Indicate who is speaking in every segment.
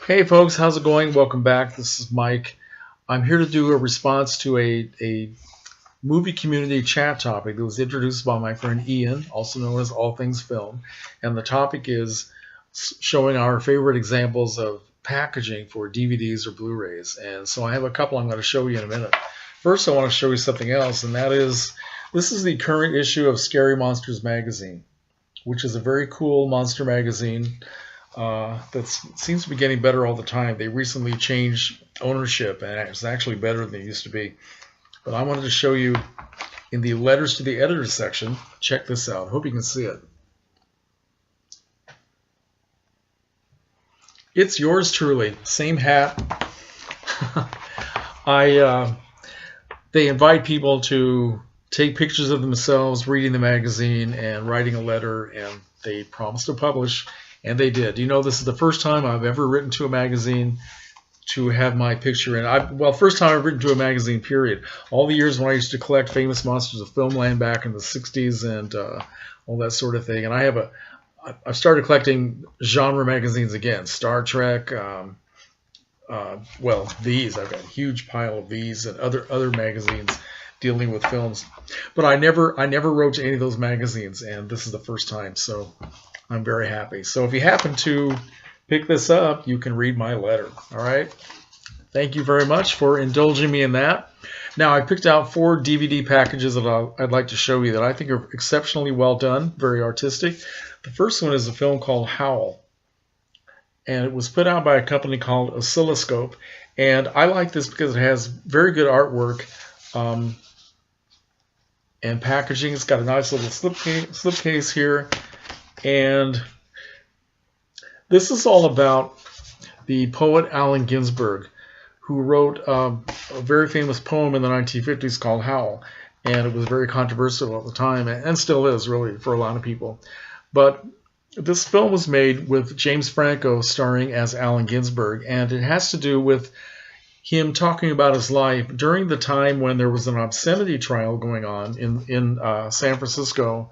Speaker 1: Hey folks, how's it going? Welcome back. This is Mike. I'm here to do a response to a movie community chat topic that was introduced by my friend Ian, also known as AllThingsFilm. And the topic is showing our favorite examples of packaging for DVDs or Blu-rays. And so I have a couple I'm going to show you in a minute. First, I want to show you something else, and that is this is the current issue of Scary Monsters magazine, which is a very cool monster magazine. That seems to be getting better all the time. They recently changed ownership, and it's actually better than it used to be. But I wanted to show you in the letters to the editor section. Check this out. Hope you can see it. It's yours truly. Same hat. They invite people to take pictures of themselves reading the magazine and writing a letter, and they promise to publish. And they did. You know, this is the first time I've ever written to a magazine to have my picture in. Well, first time I've written to a magazine, period. All the years when I used to collect famous monsters of filmland back in the 60s and all that sort of thing. And I've started collecting genre magazines again. Star Trek, well, these. I've got a huge pile of these and other magazines dealing with films. But I never wrote to any of those magazines, and this is the first time. So I'm very happy. So if you happen to pick this up, you can read my letter. All right. Thank you very much for indulging me in that. Now, I picked out 4 DVD packages that I'd like to show you that I think are exceptionally well done, very artistic. The first one is a film called Howl, and it was put out by a company called Oscilloscope. And I like this because it has very good artwork and packaging. It's got a nice little slipcase here. And this is all about the poet Allen Ginsberg, who wrote a very famous poem in the 1950s called Howl. And it was very controversial at the time, and still is, really, for a lot of people. But this film was made with James Franco starring as Allen Ginsberg, and it has to do with him talking about his life during the time when there was an obscenity trial going on in San Francisco,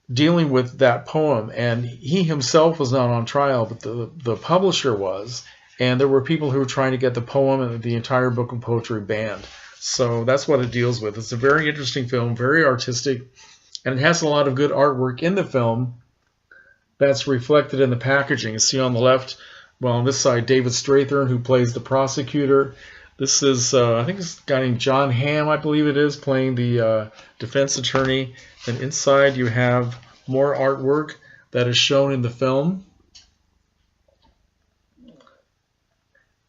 Speaker 1: dealing with that poem. And he himself was not on trial, but the publisher was, and there were people who were trying to get the poem and the entire book of poetry banned. So that's what it deals with. It's a very interesting film, very artistic, and it has a lot of good artwork in the film that's reflected in the packaging. You see on the left, well, on this side, David Strathairn, who plays the prosecutor. This is, I think it's a guy named John Hamm, I believe it is, playing the defense attorney. And inside you have more artwork that is shown in the film.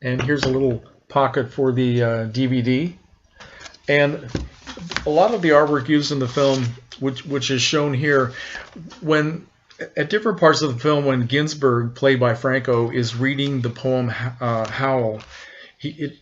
Speaker 1: And here's a little pocket for the DVD. And a lot of the artwork used in the film, which is shown here, at different parts of the film, when Ginsberg, played by Franco, is reading the poem Howl,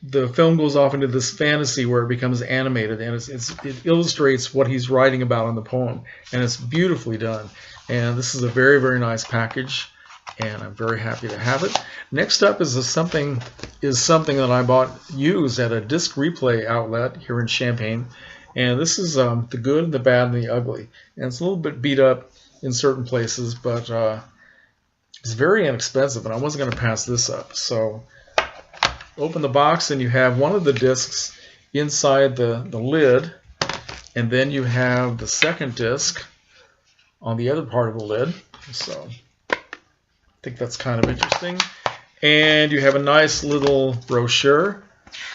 Speaker 1: the film goes off into this fantasy where it becomes animated, and it illustrates what he's writing about in the poem, and it's beautifully done. And this is a very, very nice package, and I'm very happy to have it. Next up is something that I bought used at a disc replay outlet here in Champaign, and this is The Good, the Bad, and the Ugly. And it's a little bit beat up in certain places, but it's very inexpensive, and I wasn't going to pass this up. So open the box, and you have one of the discs inside the lid, and then you have the second disc on the other part of the lid. So I think that's kind of interesting. And you have a nice little brochure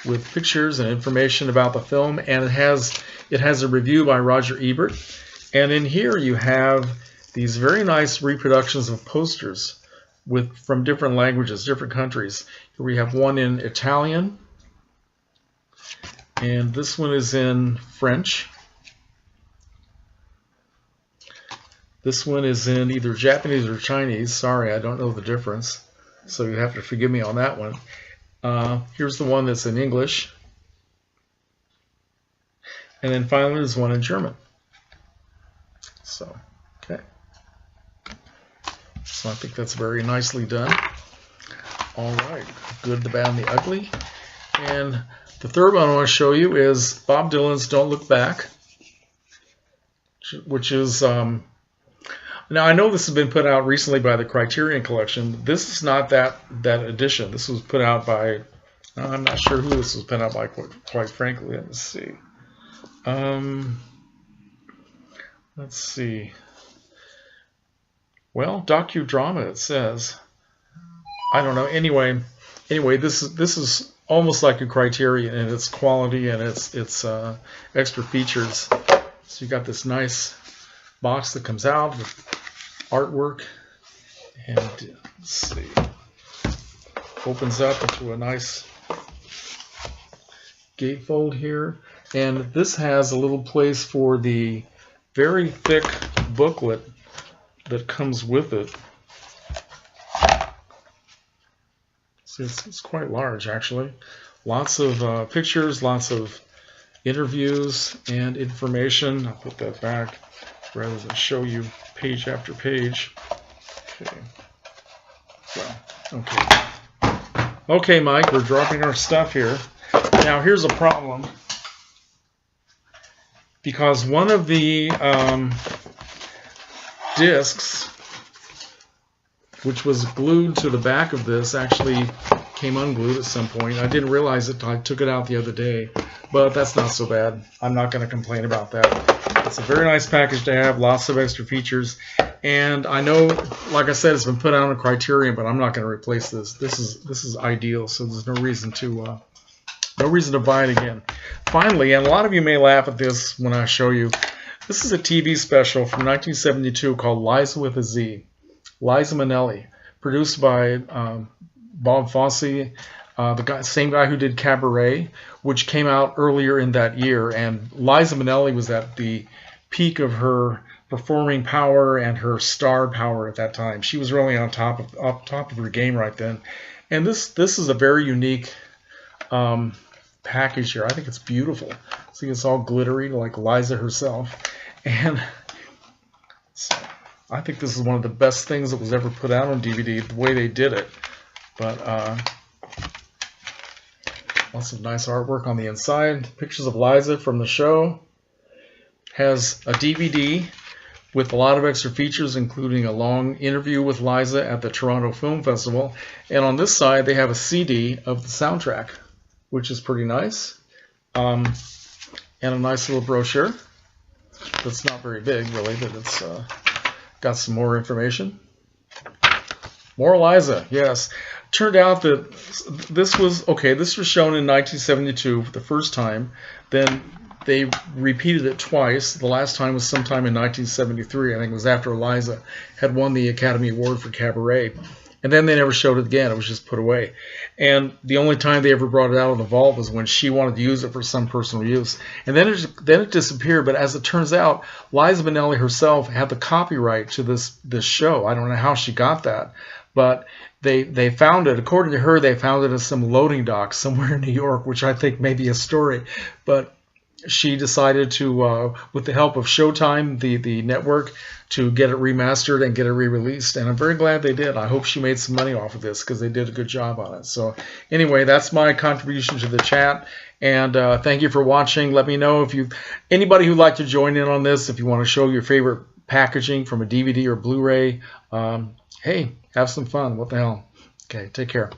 Speaker 1: with pictures and information about the film, and it has a review by Roger Ebert. And in here you have these very nice reproductions of posters from different languages, different countries. Here we have one in Italian, and this one is in French. This one is in either Japanese or Chinese. Sorry, I don't know the difference, so you have to forgive me on that one. Here's the one that's in English. And then finally there's one in German. So, okay. So I think that's very nicely done. All right, Good, the Bad, and the Ugly. And the third one I want to show you is Bob Dylan's Don't Look Back, which is Now I know this has been put out recently by the Criterion Collection. This is not that edition. This was put out by, I'm not sure who this was put out by, quite frankly. Let's see. Let's see. Well, docudrama it says. I don't know. Anyway, this is almost like a Criterion in its quality and its extra features. So you got this nice box that comes out with artwork, and let's see, opens up into a nice gatefold here, and this has a little place for the very thick booklet that comes with it. See, it's quite large actually. Lots of pictures, lots of interviews and information. I'll put that back rather than show you page after page. Okay. Well, okay. Okay, Mike, we're dropping our stuff here. Now here's a problem. Because one of the discs, which was glued to the back of this, actually came unglued at some point. I didn't realize it until I took it out the other day, but that's not so bad. I'm not going to complain about that. It's a very nice package to have, lots of extra features, and I know, like I said, it's been put out on Criterion, but I'm not going to replace this. This is ideal, so there's no reason to buy it again. Finally, and a lot of you may laugh at this when I show you, this is a TV special from 1972 called Liza with a Z. Liza Minnelli, produced by Bob Fosse, same guy who did Cabaret, which came out earlier in that year. And Liza Minnelli was at the peak of her performing power and her star power at that time. She was really on top of her game right then. And this is a very unique package here. I think it's beautiful. See, it's all glittery like Liza herself, and so I think this is one of the best things that was ever put out on DVD, the way they did it. But lots of nice artwork on the inside. Pictures of Liza from the show. Has a DVD with a lot of extra features, including a long interview with Liza at the Toronto Film Festival. And on this side, they have a CD of the soundtrack, which is pretty nice. And a nice little brochure that's not very big, really, but it's got some more information. More Liza, yes. Turned out that this was shown in 1972 for the first time. Then they repeated it twice. The last time was sometime in 1973. I think it was after Liza had won the Academy Award for Cabaret. And then they never showed it again. It was just put away. And the only time they ever brought it out of the vault was when she wanted to use it for some personal use. And then it disappeared. But as it turns out, Liza Minnelli herself had the copyright to this show. I don't know how she got that, but they found it. According to her, they found it in some loading dock somewhere in New York, which I think may be a story. But she decided to, with the help of Showtime, the network, to get it remastered and get it re-released. And I'm very glad they did. I hope she made some money off of this because they did a good job on it. So anyway, that's my contribution to the chat. And thank you for watching. Let me know if anybody who'd like to join in on this, if you want to show your favorite packaging from a DVD or Blu-ray. Hey, have some fun. What the hell? Okay, take care.